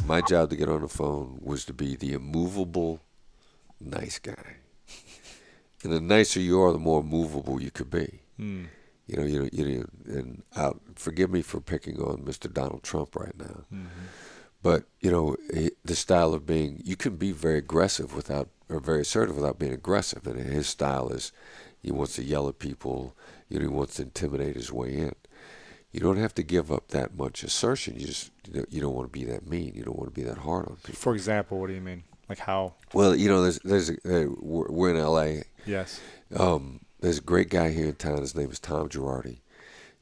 my job to get on the phone was to be the immovable nice guy. And the nicer you are, the more movable you could be. Mm. And forgive me for picking on Mr. Donald Trump right now. Mm-hmm. But, the style of being, you can be very aggressive or very assertive without being aggressive. And his style is, he wants to yell at people, he wants to intimidate his way in. You don't have to give up that much assertion. You just, you don't want to be that mean. You don't want to be that hard on people. For example, what do you mean? Like how? Well, we're in L.A. Yes. There's a great guy here in town. His name is Tom Girardi.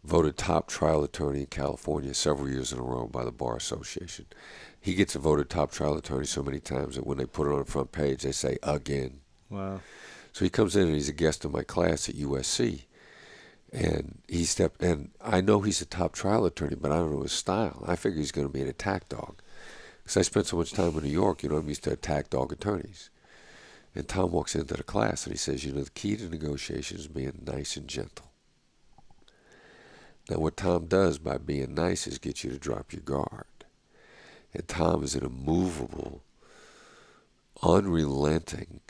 Voted top trial attorney in California several years in a row by the Bar Association. He gets voted top trial attorney so many times that when they put it on the front page, they say, again. Wow. So he comes in and he's a guest in my class at USC. And and I know he's a top trial attorney, but I don't know his style. I figure he's going to be an attack dog. Because I spent so much time in New York, I'm used to attack dog attorneys. And Tom walks into the class and he says, the key to negotiation is being nice and gentle. Now, what Tom does by being nice is get you to drop your guard. And Tom is an immovable, unrelenting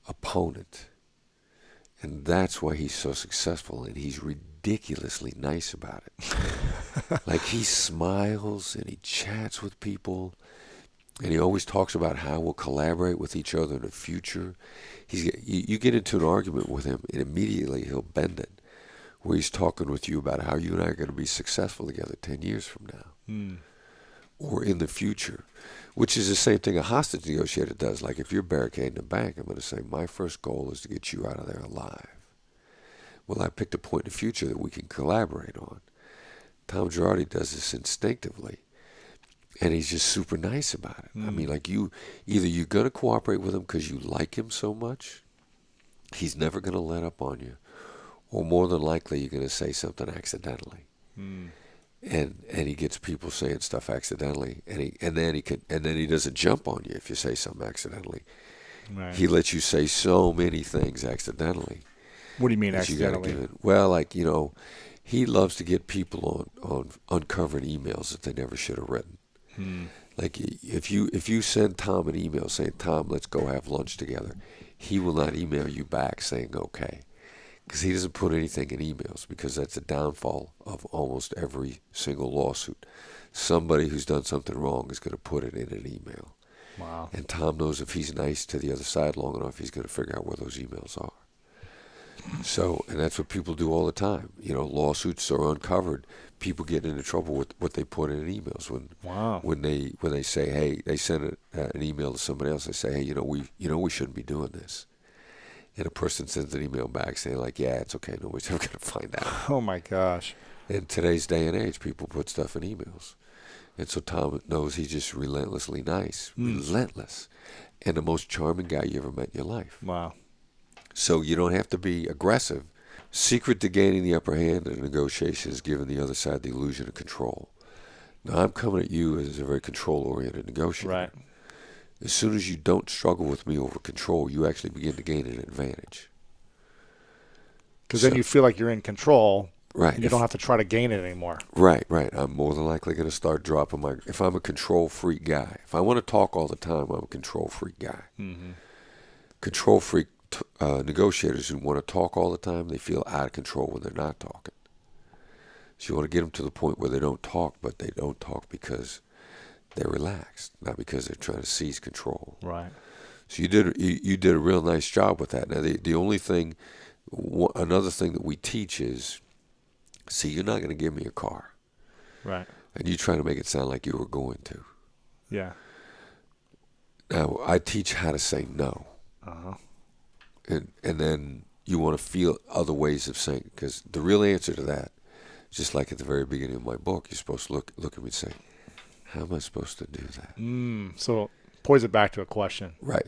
opponent. And that's why he's so successful, and he's ridiculously nice about it. Like, he smiles and he chats with people, and he always talks about how we'll collaborate with each other in the future. You get into an argument with him, and immediately he'll bend it, where he's talking with you about how you and I are going to be successful together 10 years from now, or in the future, which is the same thing a hostage negotiator does. Like, if you're barricading a bank, I'm going to say, my first goal is to get you out of there alive. Well, I picked a point in the future that we can collaborate on. Tom Girardi does this instinctively, and he's just super nice about it. I mean, like, either you're going to cooperate with him because you like him so much, he's never going to let up on you, or more than likely you're going to say something accidentally. And he gets people saying stuff accidentally, and then he doesn't jump on you if you say something accidentally. Right. He lets you say so many things accidentally. What do you mean accidentally? Well, like, he loves to get people on uncovering emails that they never should have written. Like, if you send Tom an email saying, Tom, let's go have lunch together, he will not email you back saying okay. Because he doesn't put anything in emails, because that's a downfall of almost every single lawsuit. Somebody who's done something wrong is going to put it in an email. Wow. And Tom knows if he's nice to the other side long enough, he's going to figure out where those emails are. So, and that's what people do all the time. Lawsuits are uncovered. People get into trouble with what they put in emails. When they say, hey, they send an email to somebody else, they say, hey, we shouldn't be doing this. And a person sends an email back saying, like, yeah, it's okay, nobody's ever going to find out. Oh, my gosh. In today's day and age, people put stuff in emails. And so Tom knows he's just relentlessly nice, relentless, and the most charming guy you ever met in your life. Wow. So you don't have to be aggressive. Secret to gaining the upper hand in a negotiation is giving the other side the illusion of control. Now, I'm coming at you as a very control-oriented negotiator. Right. As soon as you don't struggle with me over control, you actually begin to gain an advantage. Because then you feel like you're in control. Right. And you don't have to try to gain it anymore. Right. I'm more than likely going to start dropping if I'm a control freak guy. If I want to talk all the time, I'm a control freak guy. Control freak negotiators who want to talk all the time, they feel out of control when they're not talking. So you want to get them to the point where they don't talk, but they don't talk because they're relaxed, not because they're trying to seize control. Right. So you did a real nice job with that. Now the only thing, another thing that we teach is, see, you're not going to give me a car. Right. And you're trying to make it sound like you were going to. Yeah. Now I teach how to say no. And then you want to feel other ways of saying it, because the real answer to that, just like at the very beginning of my book, you're supposed to look at me and say, how am I supposed to do that? So poise it back to a question. Right.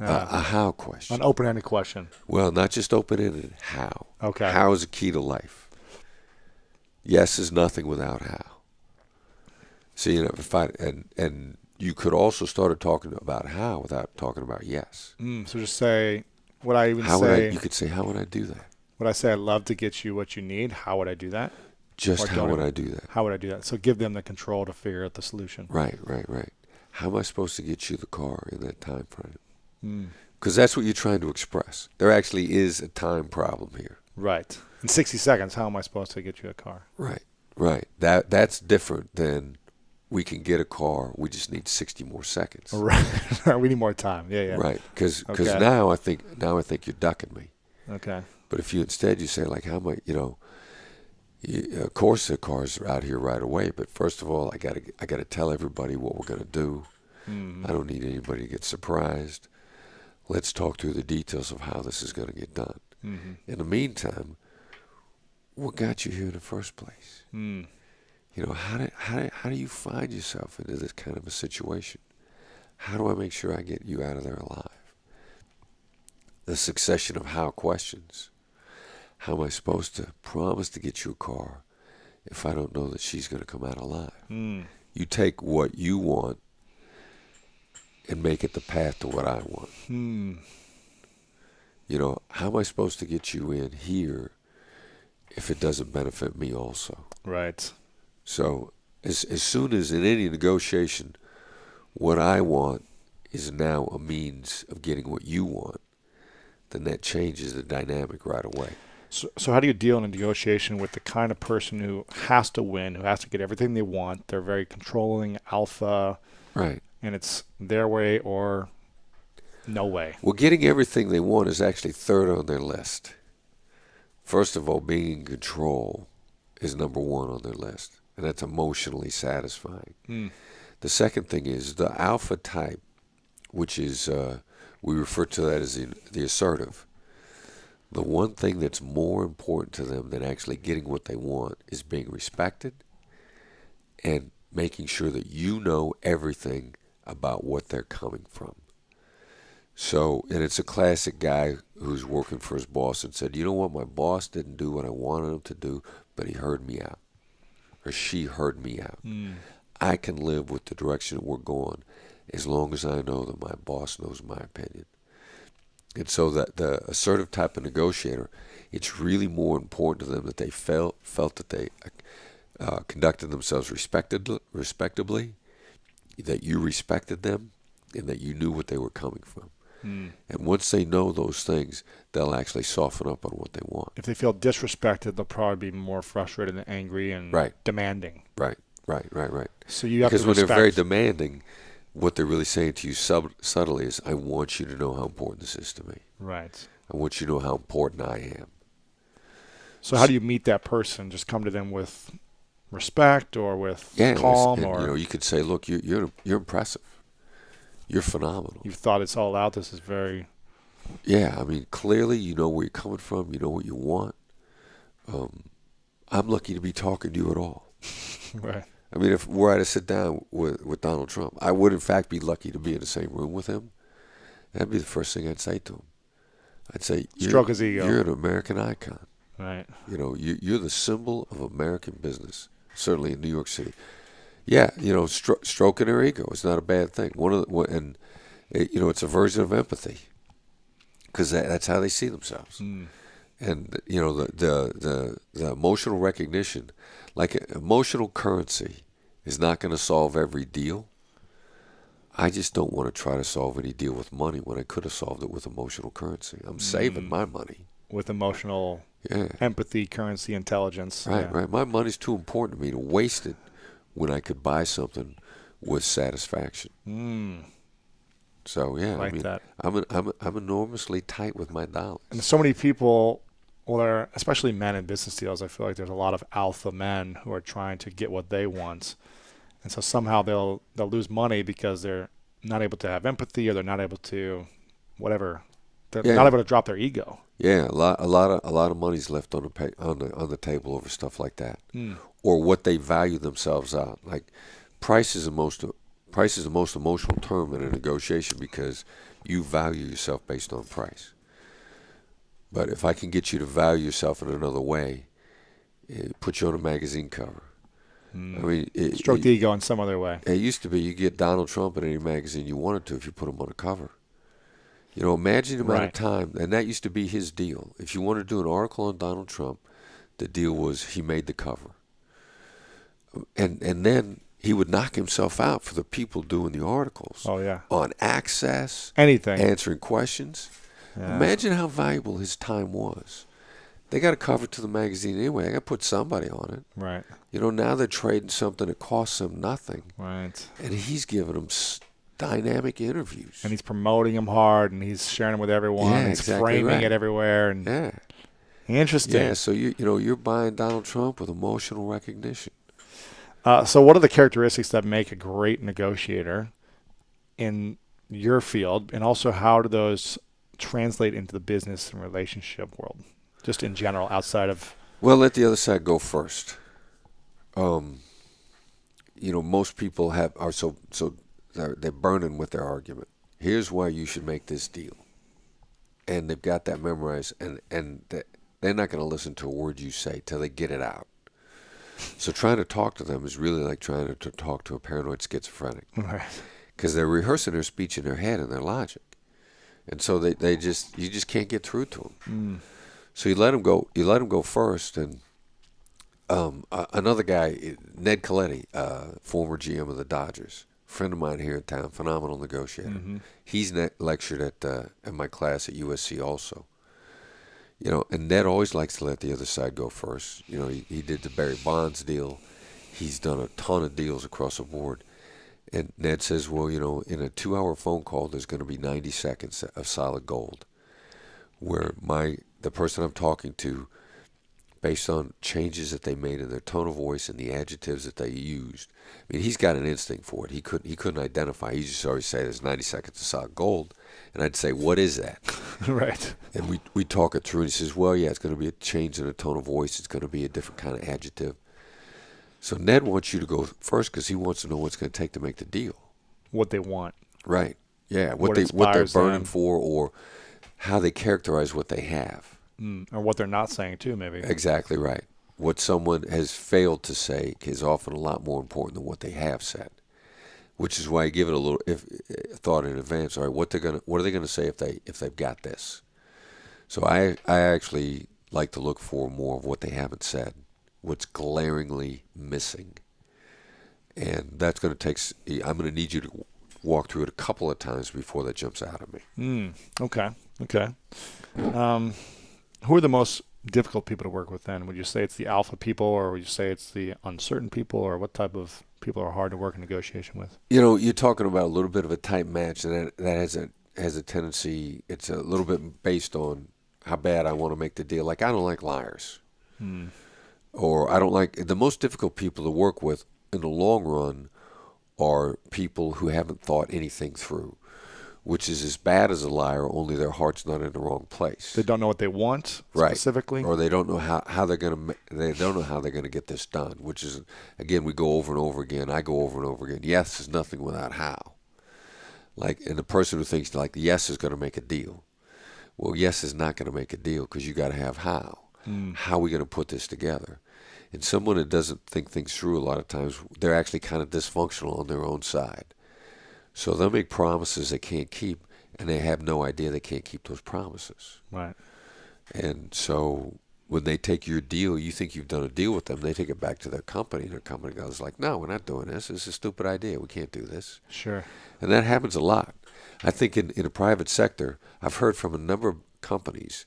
A how question. An open-ended question. Well, not just open-ended, how. Okay. How is a key to life. Yes is nothing without how. See, and you could also start talking about how without talking about yes. So just say, you could say, how would I do that? Would I say, I'd love to get you what you need? How would I do that? Just how would I do that? How would I do that? So give them the control to figure out the solution. Right. how am I supposed to get you the car in that time frame? Mm. Because that's what you're trying to express. There actually is a time problem here. Right. In 60 seconds, how am I supposed to get you a car? Right, right. That's different than we can get a car. We just need 60 more seconds. Right. We need more time. Yeah, yeah. Right, because Okay. now I think you're ducking me. Okay. But if you instead you say like, how am I, of course the cars are out here right away. But first of all, I gotta tell everybody what we're gonna do. Mm. I don't need anybody to get surprised. Let's talk through the details of how this is gonna get done. Mm-hmm. In the meantime, what got you here in the first place? Mm. How do you find yourself into this kind of a situation? How do I make sure I get you out of there alive? The succession of how questions. How am I supposed to promise to get you a car if I don't know that she's going to come out alive? Mm. You take what you want and make it the path to what I want. Mm. How am I supposed to get you in here if it doesn't benefit me also? Right. So as soon as in any negotiation, what I want is now a means of getting what you want, then that changes the dynamic right away. So how do you deal in a negotiation with the kind of person who has to win, who has to get everything they want? They're very controlling, alpha, Right. and it's their way or no way. Well, getting everything they want is actually third on their list. First of all, being in control is number one on their list, and that's emotionally satisfying. Mm. The second thing is the alpha type, which is, we refer to that as the assertive. The one thing that's more important to them than actually getting what they want is being respected and making sure that you know everything about what they're coming from. So, and it's a classic guy who's working for his boss and said, you know what, my boss didn't do what I wanted him to do, but he heard me out. Or she heard me out. Mm. I can live with the direction that we're going as long as I know that my boss knows my opinion. And so that the assertive type of negotiator, it's really more important to them that they felt that they conducted themselves respectably, that you respected them, and that you knew what they were coming from. Mm. And once they know those things, they'll actually soften up on what they want. If they feel disrespected, they'll probably be more frustrated and angry and Right. demanding. Right. So you have Because to when respect. they're very demanding, what they're really saying to you subtly is, I want you to know how important this is to me. Right. I want you to know how important I am. So how do you meet that person? Just come to them with respect or with Yeah, calm, and, or you could say, look, you're impressive. You're phenomenal. you've thought it's all out. This is very Yeah, I mean, clearly you know where you're coming from. You know what you want. I'm lucky to be talking to you at all. right. I mean, if were I to sit down with Donald Trump, I would in fact be lucky to be in the same room with him. That'd be the first thing I'd say to him. I'd say, Stroke his ego. You're an American icon. Right. You're the symbol of American business, certainly in New York City. Yeah, stroking their ego is not a bad thing. It's a version of empathy, because that's how they see themselves. Mm. And the emotional recognition, like emotional currency, is not going to solve every deal. I just don't want to try to solve any deal with money when I could have solved it with emotional currency. I'm saving my money. With emotional empathy, currency, intelligence. Right. My money's too important to me to waste it when I could buy something with satisfaction. Mm. So yeah, Like that. I'm enormously tight with my dollars. And so many people, well, especially men in business deals, I feel like there's a lot of alpha men who are trying to get what they want. And so somehow they'll lose money because they're not able to have empathy, or they're not able to whatever. They're not able to drop their ego. Yeah, a lot of money's left on the table over stuff like that, or what they value themselves out. Like price is the most emotional term in a negotiation, because you value yourself based on price. But if I can get you to value yourself in another way, put you on a magazine cover. I mean, Stroke the ego in some other way. It used to be you get Donald Trump in any magazine you wanted to if you put him on a cover. Imagine the amount of time, and that used to be his deal. If you wanted to do an article on Donald Trump, the deal was he made the cover. And then he would knock himself out for the people doing the articles Oh yeah. on access, Anything. answering questions. Yeah. Imagine how valuable his time was. They got to cover it to the magazine anyway. They got to put somebody on it. Right. Now they're trading something that costs them nothing, Right. and he's giving them dynamic interviews. And he's promoting them hard, and he's sharing them with everyone. Yeah, He's exactly framing right. it everywhere. And Yeah. interesting. Yeah, so you're buying Donald Trump with emotional recognition. So what are the characteristics that make a great negotiator in your field, and also how do those translate into the business and relationship world, just in general, outside of? Well, let the other side go first. Most people they're burning with their argument. Here's why you should make this deal, and they've got that memorized, and they're not going to listen to a word you say till they get it out. So trying to talk to them is really like trying to talk to a paranoid schizophrenic, Right. because they're rehearsing their speech in their head and their logic, and so you just can't get through to them. So you let them go. You let them go first, and another guy, Ned Colletti, former GM of the Dodgers, friend of mine here in town, phenomenal negotiator. Mm-hmm. He's lectured at my class at USC also. And Ned always likes to let the other side go first. He did the Barry Bonds deal. He's done a ton of deals across the board. And Ned says, well, in a 2-hour phone call, there's going to be 90 seconds of solid gold, where the person I'm talking to, based on changes that they made in their tone of voice and the adjectives that they used, I mean, he's got an instinct for it. He couldn't identify. He just always say there's 90 seconds of solid gold, and I'd say, what is that? Right. And we talk it through, and he says, well, yeah, it's going to be a change in the tone of voice. It's going to be a different kind of adjective. So Ned wants you to go first because he wants to know what it's going to take to make the deal. What they want. Right. Yeah. What they're inspires burning them. for, or how they characterize what they have. Or what they're not saying too, maybe. Exactly right. What someone has failed to say is often a lot more important than what they have said, which is why I give it a little thought in advance. All right, what are they gonna say if they've got this? So I actually like to look for more of what they haven't said, what's glaringly missing, and that's going to take. I'm going to need you to walk through it a couple of times before that jumps out at me. Okay. Who are the most difficult people to work with then? Would you say it's the alpha people, or would you say it's the uncertain people, or what type of people are hard to work in negotiation with? You're talking about a little bit of a tight match, and that has a tendency. It's a little bit based on how bad I want to make the deal. Like, I don't like liars, or I don't like the most difficult people to work with in the long run are people who haven't thought anything through, which is as bad as a liar, only their heart's not in the wrong place. They don't know what they want specifically, or they don't know how they're gonna get this done. Which is, again, we go over and over again. I go over and over again. Yes is nothing without how. And the person who thinks like yes is going to make a deal, well, yes is not going to make a deal because you got to have how. How are we going to put this together? And someone that doesn't think things through, a lot of times they're actually kind of dysfunctional on their own side. So they'll make promises they can't keep, and they have no idea they can't keep those promises. right? And so when they take your deal, you think you've done a deal with them, they take it back to their company, and their company goes like, no, we're not doing this. This is a stupid idea. We can't do this. Sure. And that happens a lot. I think in a private sector, I've heard from a number of companies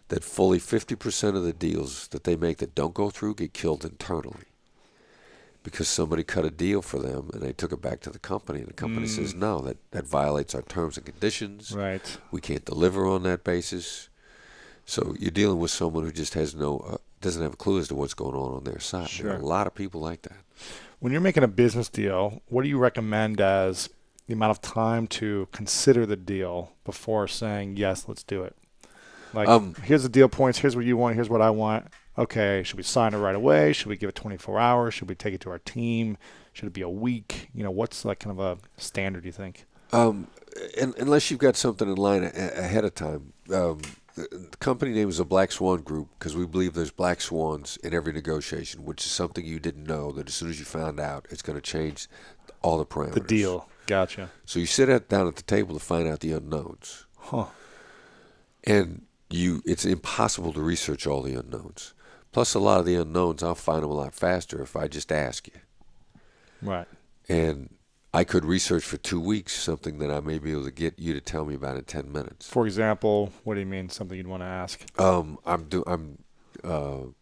that fully 50% of the deals that they make that don't go through get killed internally because somebody cut a deal for them and they took it back to the company, and the company says, no, that violates our terms and conditions. Right. We can't deliver on that basis. So you're dealing with someone who just has doesn't have a clue as to what's going on their side. Sure. There are a lot of people like that. When you're making a business deal, what do you recommend as the amount of time to consider the deal before saying, yes, let's do it? Like, here's the deal points. Here's what you want. Here's what I want. Okay, should we sign it right away? Should we give it 24 hours? Should we take it to our team? Should it be a week? What's like kind of a standard, you think? Unless you've got something in line ahead of time. The company name is the Black Swan Group because we believe there's black swans in every negotiation, which is something you didn't know that as soon as you found out, it's going to change all the parameters. The deal. Gotcha. So you sit down at the table to find out the unknowns. Huh. And it's impossible to research all the unknowns. Plus, a lot of the unknowns, I'll find them a lot faster if I just ask you. Right. And I could research for 2 weeks something that I may be able to get you to tell me about in 10 minutes. For example, what do you mean? Something you'd want to ask? I'm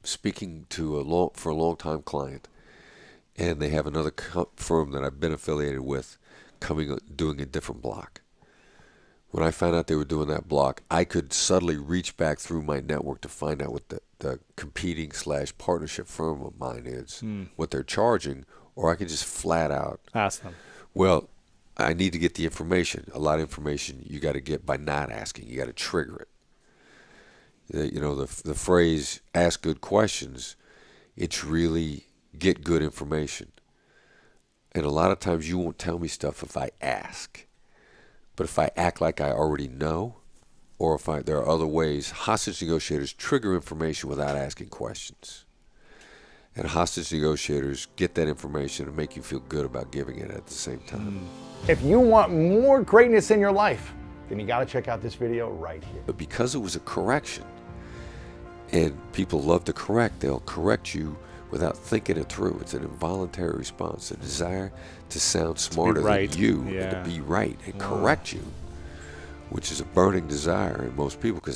speaking to for a long time client, and they have another firm that I've been affiliated with doing a different block. When I found out they were doing that block, I could subtly reach back through my network to find out what the competing / partnership firm of mine is, what they're charging, or I could just flat out Ask them. well, I need to get the information. A lot of information you got to get by not asking. You got to trigger it. The phrase "ask good questions," it's really get good information. And a lot of times you won't tell me stuff if I ask. But if I act like I already know, or if there are other ways, hostage negotiators trigger information without asking questions. And hostage negotiators get that information and make you feel good about giving it at the same time. If you want more greatness in your life, then you got to check out this video right here. But because it was a correction, and people love to correct, they'll correct you without thinking it through. It's an involuntary response, a desire to sound smarter right. than you Yeah. and to be right and correct you, which is a burning desire in most people because